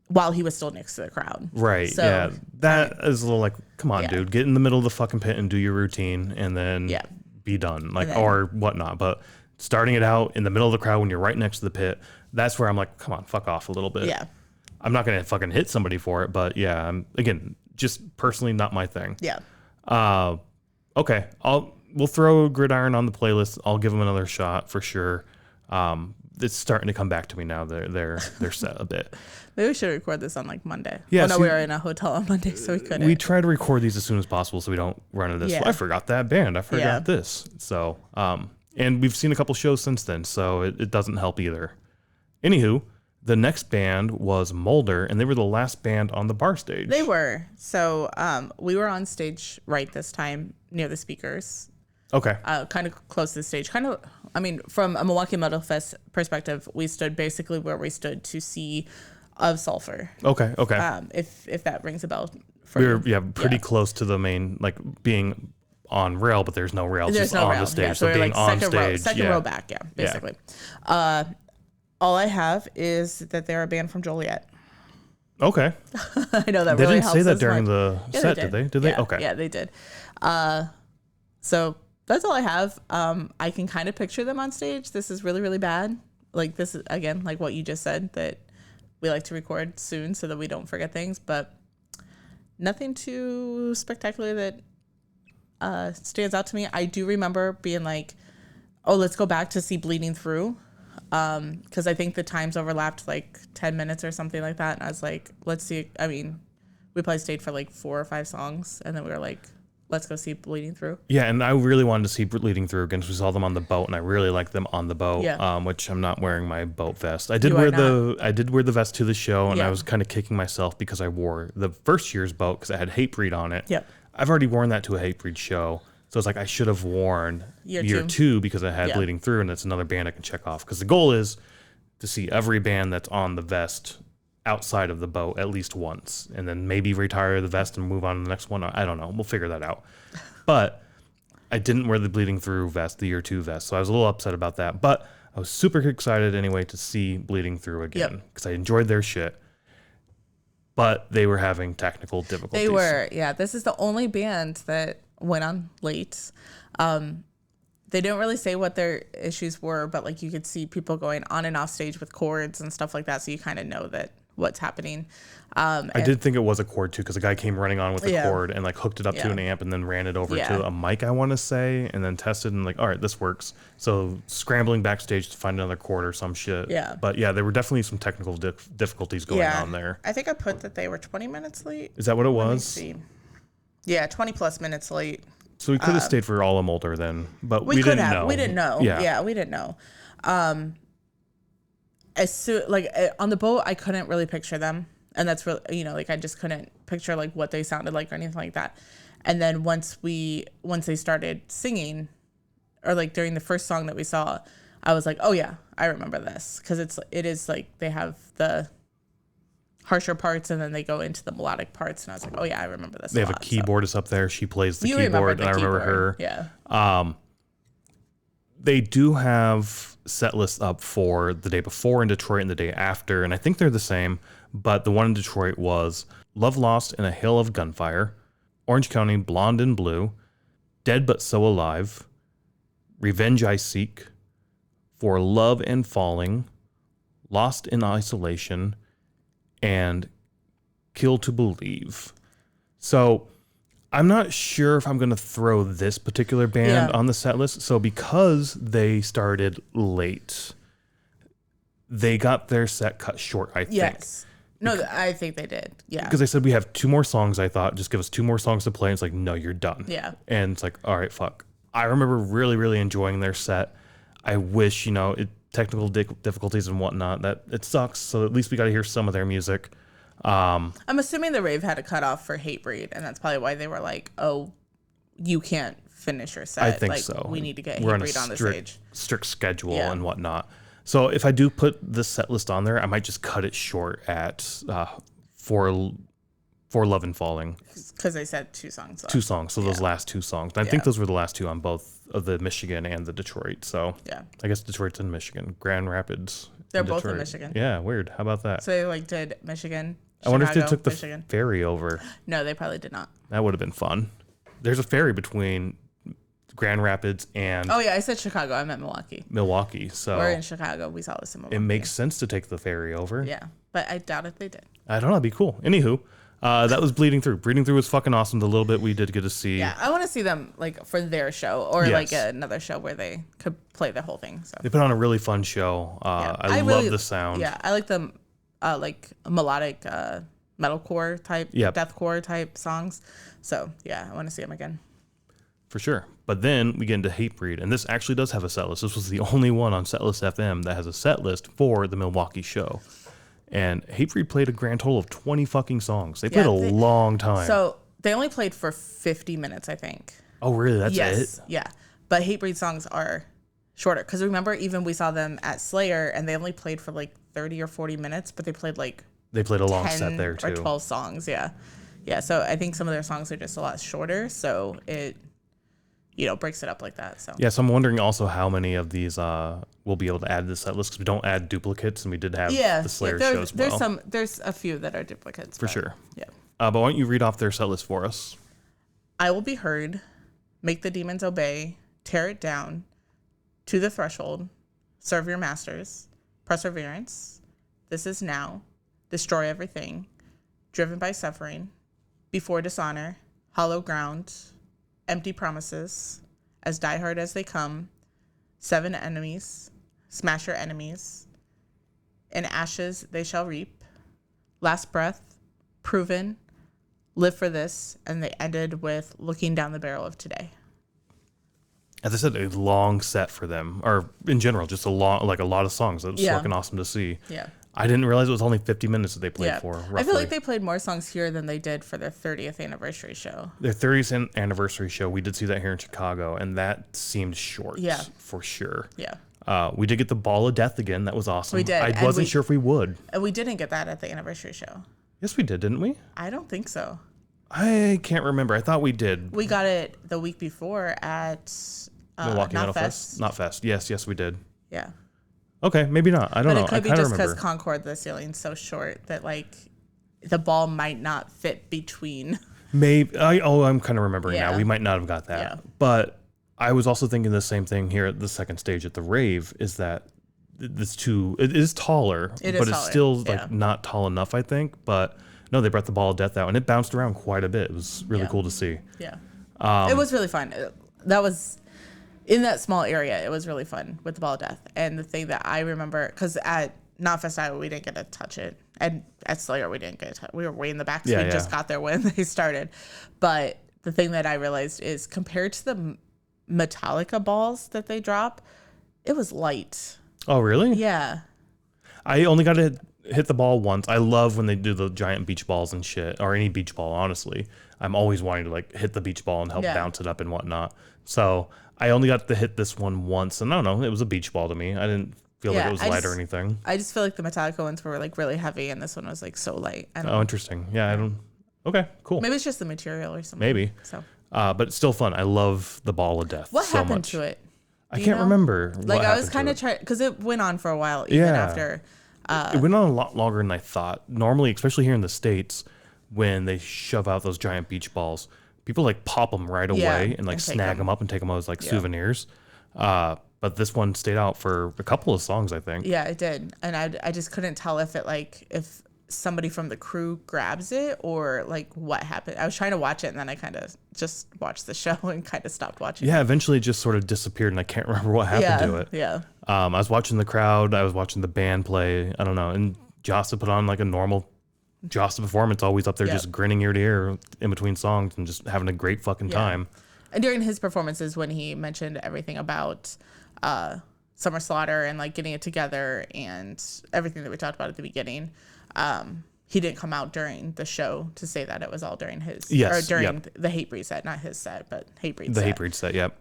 while he was still next to the crowd. Right. So, yeah. That is a little like, come on, dude, get in the middle of the fucking pit and do your routine, and then be done, like, or whatnot. But starting it out in the middle of the crowd when you're right next to the pit, that's where I'm like, come on, fuck off a little bit. Yeah. I'm not gonna fucking hit somebody for it, but yeah, I'm again. Just personally not my thing. Yeah. Okay. We'll throw Gridiron on the playlist. I'll give them another shot for sure. it's starting to come back to me now. They're set a bit. Maybe we should record this on like Monday. Yeah, Oh no, we were in a hotel on Monday, so we couldn't. We try to record these as soon as possible so we don't run into this. Yeah. Well, I forgot that band. I forgot this. So, and we've seen a couple shows since then, so it doesn't help either. Anywho, the next band was Mulder, and they were the last band on the bar stage. They were. So we were on stage right this time near the speakers. Okay. Kind of close to the stage. Kind of, I mean, from a Milwaukee Metal Fest perspective, we stood basically where we stood to see Of Sulfur. Okay. If that rings a bell for We were you. pretty close to the main, like being on rail, but there's no rails, There's just no on rail. the stage. Yeah, so we're being like on second stage, row back, basically. All I have is that they're a band from Joliet. Okay. I know that They really didn't helps say that us during much. the set, did they? Did they? Yeah, Okay. Yeah, they did. So that's all I have. I can kind of picture them on stage. This is really, really bad. Like this is, again, like what you just said, that we like to record soon so that we don't forget things, but nothing too spectacular that stands out to me. I do remember being like, oh, let's go back to see Bleeding Through. Because I think the times overlapped like 10 minutes or something like that. And I was like, let's see. I mean, we probably stayed for like 4 or 5 songs. And then we were like, let's go see Bleeding Through. Yeah, and I really wanted to see Bleeding Through again because we saw them on the boat, and I really liked them on the boat. Yeah. Which I'm not wearing my boat vest. I did wear the vest to the show, and Yeah. I was kind of kicking myself because I wore the first year's boat because it had Hatebreed on it. Yep. I've already worn that to a Hatebreed show, so it's like I should have worn year two because I had Bleeding Through, and it's another band I can check off. Because the goal is to see every band that's on the vest outside of the boat at least once, and then maybe retire the vest and move on to the next one. I don't know. We'll figure that out. But I didn't wear the Bleeding Through vest, the year 2 vest, so I was a little upset about that. But I was super excited anyway to see Bleeding Through again because I enjoyed their shit. But they were having technical difficulties. They were, yeah. This is the only band that went on late. They didn't really say what their issues were, but like you could see people going on and off stage with cords and stuff like that, so you kind of know that what's happening. I did think it was a cord too, because a guy came running on with a cord and like hooked it up to an amp and then ran it over to a mic, I want to say, and then tested and like, all right, this works. So scrambling backstage to find another cord or some shit. Yeah. But yeah, there were definitely some technical difficulties going on there. I think I put that they were 20 minutes late. Is that what it Let me was? see. Yeah, 20 plus minutes late. So we could have stayed for all of Mulder then, but we could didn't have. know. We didn't know. Yeah, we didn't know. As soon on the boat, I couldn't really picture them, and that's really like I just couldn't picture like what they sounded like or anything like that. And then once they started singing, or like during the first song that we saw, I was like, oh yeah, I remember this, because it is like they have the harsher parts and then they go into the melodic parts, and I was like, oh yeah, I remember this. They have a keyboardist up there. She plays the keyboard, and I remember her. Yeah. They do have set lists up for the day before in Detroit and the day after, and I think they're the same, but the one in Detroit was Love Lost in a Hail of Gunfire, Orange County Blonde and Blue, Dead But So Alive, Revenge I Seek, For Love and Falling, Lost in Isolation, and Kill to Believe. So I'm not sure if I'm going to throw this particular band on the set list. So because they started late, they got their set cut short, I think. Yes. No, I think they did. Yeah. Because they said we have 2 more songs, I thought. Just give us 2 more songs to play. And it's like, no, you're done. Yeah. And it's like, all right, fuck. I remember really, really enjoying their set. I wish, technical difficulties and whatnot, that it sucks. So at least we got to hear some of their music. I'm assuming the Rave had a cutoff for Hatebreed, and that's probably why they were like, oh, you can't finish your set. I think like, so. We need to get We're Hatebreed on the stage. Strict schedule and whatnot. So if I do put the set list on there, I might just cut it short at For Love and Falling. Because they said 2 songs. 2 songs. So those last 2 songs. And I think those were the last 2 on both of the Michigan and the Detroit. So I guess Detroit's in Michigan. Grand Rapids. They're both in Michigan. Yeah, weird. How about that? So they did Michigan. I wonder if they took the Michigan. ferry over. No, they probably did not. That would have been fun. There's a ferry between Grand Rapids and Oh yeah, I said Chicago. I meant Milwaukee. Milwaukee. So we're in Chicago. We saw this in Milwaukee. It makes sense to take the ferry over. Yeah, but I doubt if they did. I don't know. It'd be cool. Anywho, That was Bleeding Through. Bleeding Through was fucking awesome. The little bit we did get to see. Yeah, I want to see them like for their show or Yes. like another show where they could play the whole thing. So They put on a really fun show. I love the sound. Yeah, I like the like melodic metalcore type, deathcore type songs. So yeah, I want to see them again. For sure. But then we get into Hatebreed, and this actually does have a set list. This was the only one on Setlist FM that has a set list for the Milwaukee show. And Hatebreed played a grand total of 20 fucking songs. They played a long time. So they only played for 50 minutes, I think. Oh, really? That's it? Yeah. But Hatebreed songs are shorter. Because remember, even we saw them at Slayer, and they only played for like 30 or 40 minutes, but they played like a long set there, too. Or 12 songs, yeah. Yeah, so I think some of their songs are just a lot shorter, so it, breaks it up like that. So yeah, so I'm wondering also how many of these we'll be able to add to the set list, because we don't add duplicates, and we did have the Slayer show as well. There's a few that are duplicates. For sure. Yeah. But why don't you read off their set list for us? I Will Be Heard, Make the Demons Obey, Tear It Down, To the Threshold, Serve Your Masters, Perseverance, This Is Now, Destroy Everything, Driven by Suffering, Before Dishonor, Hollow Ground, Empty Promises, As Die Hard as They Come, Seven Enemies, Smash Your Enemies, In Ashes They Shall Reap, Last Breath, Proven, Live for This, and they ended with Looking Down the Barrel of Today. As I said, a long set for them, or in general, just a lot of songs. It was fucking awesome to see. Yeah. I didn't realize it was only 50 minutes that they played for. Roughly. I feel like they played more songs here than they did for their 30th anniversary show. Their 30th anniversary show, we did see that here in Chicago, and that seemed short. Yeah. For sure. Yeah. We did get the Ball of Death again. That was awesome. We did. I wasn't sure if we would. And we didn't get that at the anniversary show. Yes, we did, didn't we? I don't think so. I can't remember. I thought we did. We got it the week before at Milwaukee Metal Fest. Not Fest. Yes, we did. Yeah. Okay, maybe not. I don't know. But it could be just because Concord, the ceiling's so short that like the ball might not fit between. Maybe. I'm kind of remembering now. We might not have got that. Yeah. But I was also thinking the same thing here at the second stage at the Rave, is that it is taller, but it's still like not tall enough, I think. But no, they brought the Ball of Death out, and it bounced around quite a bit. It was really cool to see. Yeah. It was really fun. That was in that small area. It was really fun with the Ball of Death. And the thing that I remember, because at Knotfest Iowa, we didn't get to touch it. And at Slayer, we didn't get to touch it. We were way in the back, so we just got there when they started. But the thing that I realized is compared to the Metallica balls that they drop, it was light. Oh, really? Yeah. I only got to hit the ball once. I love when they do the giant beach balls and shit, or any beach ball, honestly. I'm always wanting to like hit the beach ball and help bounce it up and whatnot. So I only got to hit this one once, and I don't know, it was a beach ball to me. I didn't feel like it was light or anything. I just feel like the Metallica ones were like really heavy, and this one was like so light. I don't know. Oh, interesting. Yeah, I don't. Okay, cool. Maybe it's just the material or something. Maybe. So. But it's still fun. I love the Ball of Death. What so happened much. to it? I can't remember. Like I was kind of trying, because it went on for a while even after. It went on a lot longer than I thought. Normally, especially here in the States, when they shove out those giant beach balls, people like pop them right away and like snag them up and take them as like souvenirs. But this one stayed out for a couple of songs, I think. Yeah, it did. And I just couldn't tell if if somebody from the crew grabs it or like what happened. I was trying to watch it, and then I kind of just watched the show and kind of stopped watching. Yeah, eventually it just sort of disappeared, and I can't remember what happened to it. Yeah. I was watching the crowd. I was watching the band play. I don't know. And Jasta put on like a normal Jasta performance, always up there just grinning ear to ear in between songs and just having a great fucking time. And during his performances, when he mentioned everything about Summer Slaughter and like getting it together and everything that we talked about at the beginning, he didn't come out during the show to say that it was all during his or during the Hatebreed set, not his set, but Hatebreed set. The Hatebreed set, yep.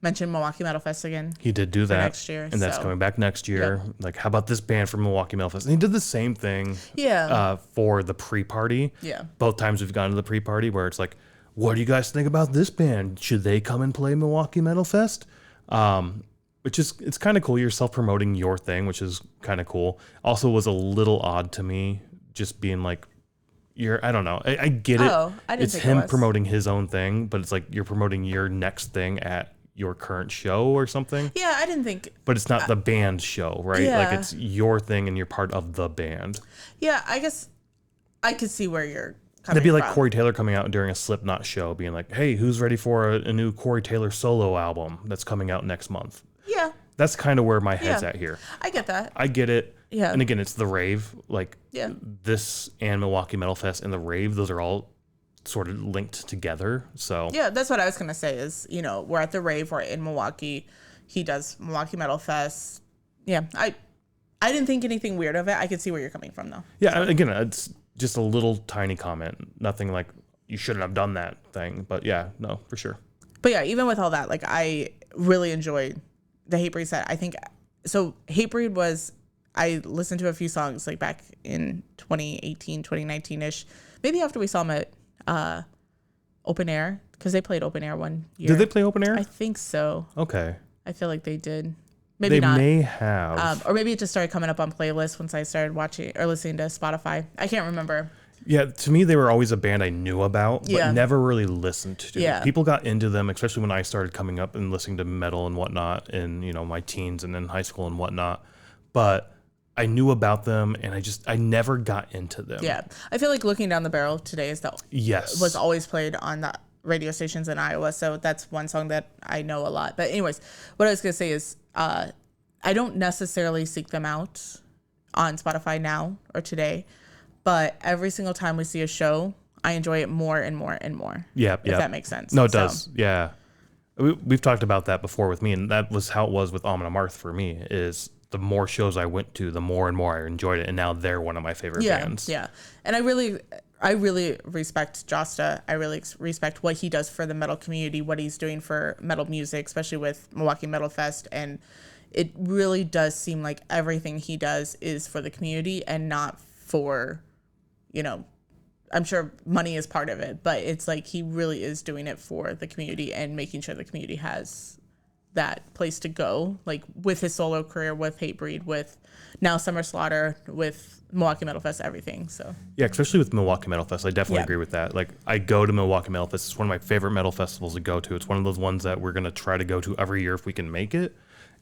Mentioned Milwaukee Metal Fest again. He did do that next year, and that's coming back next year. Yep. Like, how about this band from Milwaukee Metal Fest? And he did the same thing. For the pre-party. Yeah. Both times we've gone to the pre-party where it's like, what do you guys think about this band? Should they come and play Milwaukee Metal Fest? Which is, it's kind of cool. You're self-promoting your thing, which is kind of cool. Also was a little odd to me, just being like, I don't know. I get it. I didn't it's think him it was. promoting his own thing, but it's like you're promoting your next thing at your current show or something. Yeah, I didn't think. But it's not the band show, right? Yeah. Like it's your thing and you're part of the band. Yeah, I guess I could see where you're coming It'd be like from. Corey Taylor coming out during a Slipknot show, being like, "Hey, who's ready for a new Corey Taylor solo album that's coming out next month?" Yeah, That's kind of where my head's Yeah. at here. I get that. I get it. Yeah. And again, it's the Rave. Like Yeah. this and Milwaukee Metal Fest and the Rave, those are all sort of linked together. So Yeah, that's what I was gonna say. Is we're at the Rave, we're in Milwaukee. He does Milwaukee Metal Fest. Yeah, I didn't think anything weird of it. I could see where you're coming from though. yeah, again, it's just a little tiny comment. Nothing like you shouldn't have done that thing. But yeah, no, for sure. But yeah, even with all that, like I really enjoyed the Hatebreed set. I think so. Hatebreed was, I listened to a few songs like back in 2018, 2019-ish. Maybe after we saw them at Open Air, because they played Open Air one year. Did they play open air? I think so. Okay. I feel like they did. Maybe They not. may have. Or maybe it just started coming up on playlists once I started watching or listening to Spotify. I can't remember. Yeah, to me, they were always a band I knew about, but Yeah. never really listened to. Yeah. People got into them, especially when I started coming up and listening to metal and whatnot in, my teens and in high school and whatnot. But I knew about them, and I never got into them. Yeah. I feel like Looking Down the Barrel today is Yes. was always played on the radio stations in Iowa. So that's one song that I know a lot. But anyways, what I was going to say is I don't necessarily seek them out on Spotify now or today. But every single time we see a show, I enjoy it more and more and more. Yeah. If that makes sense. No, it does. Yeah. We've talked about that before with me, and that was how it was with Amon Amarth for me, is the more shows I went to, the more and more I enjoyed it, and now they're one of my favorite bands. Yeah. And I really respect Jasta. I really respect what he does for the metal community, what he's doing for metal music, especially with Milwaukee Metal Fest. And it really does seem like everything he does is for the community and not for, I'm sure money is part of it, but it's like he really is doing it for the community and making sure the community has that place to go, like with his solo career, with Hatebreed, with now Summer Slaughter, with Milwaukee Metal Fest, everything. So Yeah, especially with Milwaukee Metal Fest, I definitely Yeah. agree with that. Like, I go to Milwaukee Metal Fest. It's one of my favorite metal festivals to go to. It's one of those ones that we're going to try to go to every year if we can make it.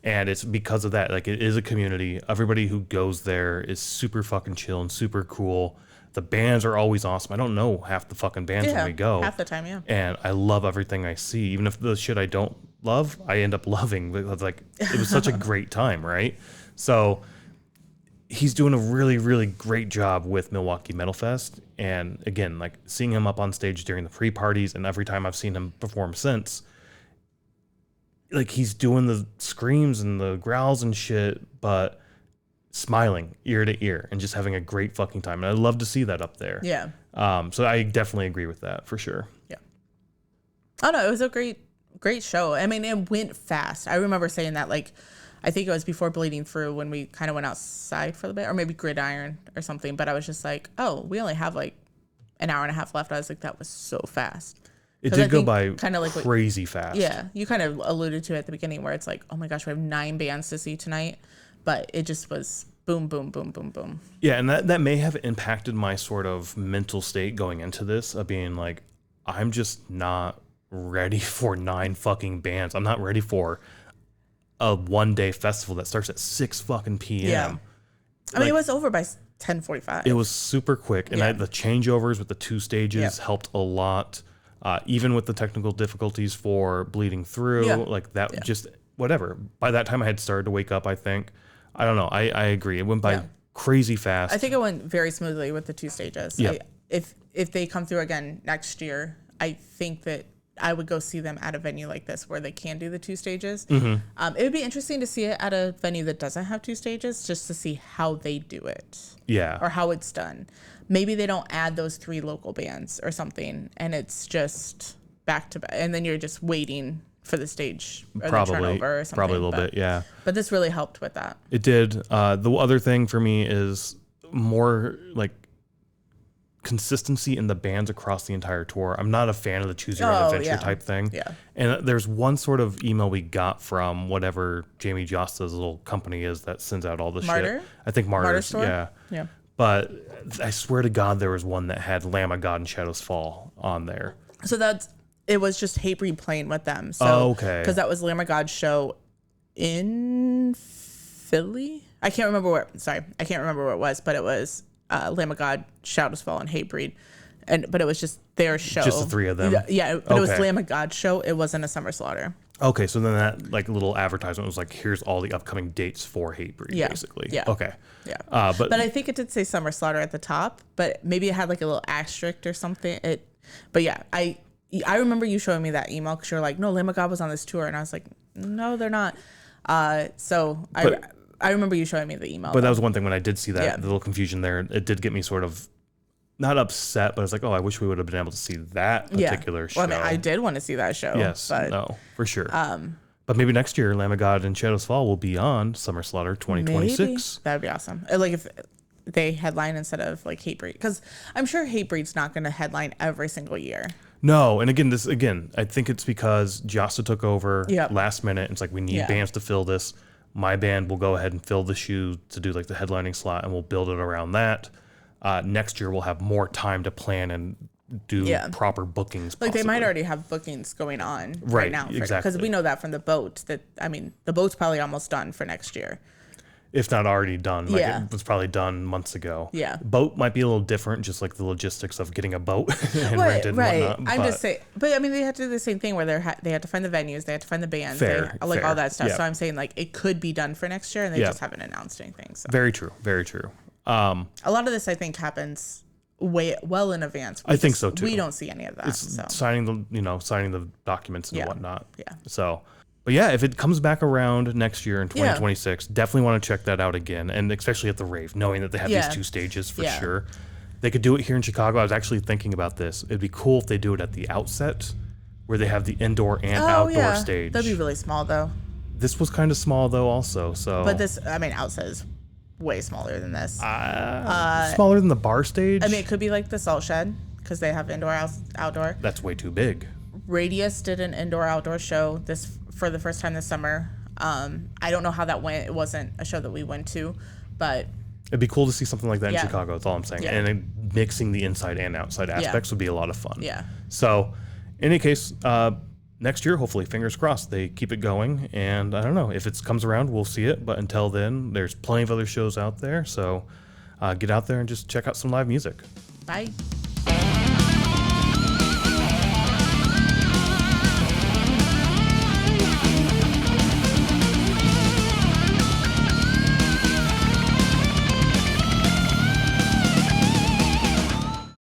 And it's because of that. Like, it is a community. Everybody who goes there is super fucking chill and super cool. The bands are always awesome. I don't know half the fucking bands when we go. half the time, yeah. And I love everything I see. Even if the shit I don't love, I end up loving. Because, like, it was such a great time, right? So he's doing a really, really great job with Milwaukee Metal Fest. And again, like, seeing him up on stage during the pre-parties and every time I've seen him perform since, like, he's doing the screams and the growls and shit, but smiling ear to ear and just having a great fucking time. And I love to see that up there. Yeah. So I definitely agree with that for sure. Yeah. Oh no, it was a great show. I mean, it went fast. I remember saying that, like, I think it was before Bleeding Through when we kind of went outside for a bit, or maybe Gridiron or something. But I was just like, oh, we only have like an hour and a half left. I was like, that was so fast. It 'Cause I did go think by kinda like what- crazy fast. Yeah, you kind of alluded to it at the beginning where it's like, oh my gosh, we have 9 bands to see tonight. But it just was boom, boom, boom, boom, boom. Yeah, and that may have impacted my sort of mental state going into this of being like, I'm just not ready for 9 fucking bands. I'm not ready for a 1-day festival that starts at 6 fucking p.m. Yeah. I mean, it was over by 10:45. It was super quick, and Yeah. the changeovers with the 2 stages Yeah. helped a lot. Even with the technical difficulties for Bleeding Through, Yeah. like that, just whatever. By that time, I had started to wake up. I think. I don't know. I agree. It went by Yeah. crazy fast. I think it went very smoothly with the 2 stages. Yeah. If they come through again next year, I think that I would go see them at a venue like this where they can do the 2 stages. Mm-hmm. It would be interesting to see it at a venue that doesn't have 2 stages, just to see how they do it Yeah. or how it's done. Maybe they don't add those 3 local bands or something, and it's just back to back, and then you're just waiting for the stage or the turnover or something. Probably a little bit. Yeah. But this really helped with that. It did. The other thing for me is more like consistency in the bands across the entire tour. I'm not a fan of the choose your own adventure yeah. type thing. Yeah. And there's one sort of email we got from whatever Jamey Jasta's little company is that sends out all the Martyr? shit. I think Martyrs. Store? Yeah. Yeah. But I swear to God, there was one that had Lamb of God and Shadows Fall on there. So it was just Hatebreed playing with them. So, okay. Because that was Lamb of God's show in Philly. I can't remember where it was, but it was Lamb of God, Shadows Fall, and Hatebreed. But it was just their show. Just the three of them? Yeah, but it was Lamb of God show. It wasn't a Summer Slaughter. Okay, so then that like little advertisement was like, here's all the upcoming dates for Hatebreed, basically. Yeah. Okay. Yeah. But I think it did say Summer Slaughter at the top, but maybe it had like a little asterisk or something. But yeah, I remember you showing me that email because you were like, no, Lamb of God was on this tour. And I was like, no, they're not. I remember you showing me the email. But that was one thing when I did see that, the little confusion there, it did get me sort of not upset, but I was like, oh, I wish we would have been able to see that particular show. Well, I mean, I did want to see that show. Yes, but, no, for sure. But maybe next year, Lamb of God and Shadows Fall will be on Summer Slaughter 2026. Maybe. That'd be awesome. Like if they headline instead of like Hatebreed, because I'm sure Hatebreed's not going to headline every single year. No, and again, I think it's because Jasta took over last minute. It's like we need bands to fill this. My band will go ahead and fill the shoe to do like the headlining slot, and we'll build it around that. Next year we'll have more time to plan and do proper bookings. Like they might already have bookings going on right now. Exactly. Because we know that from the boat the boat's probably almost done for next year. If not already done. Like it was probably done months ago. Yeah. Boat might be a little different, just like the logistics of getting a boat and rented and whatnot. I'm just saying, but I mean, they have to do the same thing where they have to find the venues, they have to find the bands, all that stuff. Yeah. So I'm saying like it could be done for next year and they just haven't announced anything. So. Very true. Very true. A lot of this I think happens well in advance. I think so too. We don't see any of that. It's signing the documents and whatnot. Yeah. So, but yeah, if it comes back around next year in 2026, definitely want to check that out again, and especially at the Rave, knowing that they have these two stages for sure. They could do it here in Chicago. I was actually thinking about this. It'd be cool if they do it at the outset, where they have the indoor and outdoor stage. That'd be really small though. This was kind of small though, also. So, but this, I mean, outset is way smaller than this. Smaller than the bar stage. I mean, it could be like the Salt Shed because they have indoor, outdoor. That's way too big. Radius did an indoor-outdoor show for the first time this summer. I don't know how that went. It wasn't a show that we went to, but it'd be cool to see something like that in Chicago. That's all I'm saying. Yeah. And then mixing the inside and outside aspects would be a lot of fun. Yeah. So, in any case, next year, hopefully, fingers crossed, they keep it going. And I don't know if it comes around, we'll see it. But until then, there's plenty of other shows out there. So, get out there and just check out some live music. Bye.